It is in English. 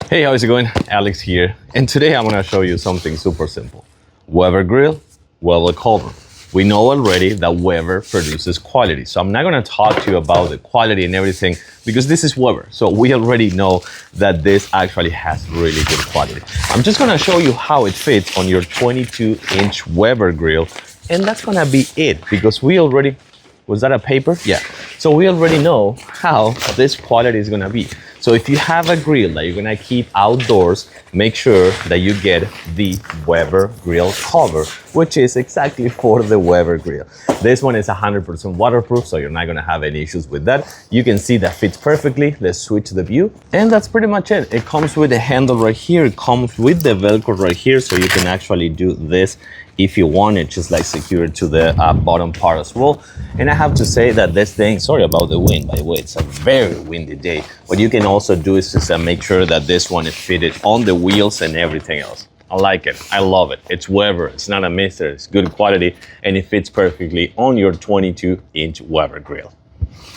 Hey, how's it going? Alex here, and today I'm gonna show you something super simple. Weber grill, Weber cover. We know already that Weber produces quality, so I'm not gonna talk to you about the quality and everything because this is Weber, so we already know that this actually has really good quality. I'm just gonna show you how it fits on your 22-inch Weber grill, and that's gonna be it because we already, was that a paper? Yeah. So we already know how this quality is gonna be. So if you have a grill that you're gonna keep outdoors, make sure that you get the Weber grill cover, which is exactly for the Weber grill. This one is 100% waterproof, so you're not gonna have any issues with that. You can see that fits perfectly. Let's switch the view. And that's pretty much it. It comes with the handle right here. It comes with the Velcro right here, so you can actually do this if you want it, just like secure it to the bottom part as well. And I have to say that this thing, sorry about the wind, by the way, it's a very windy day. What you can also do is just make sure that this one is fitted on the wheels and everything else. I like it, I love it. It's Weber, it's not a mister, it's good quality, and it fits perfectly on your 22-inch Weber grill.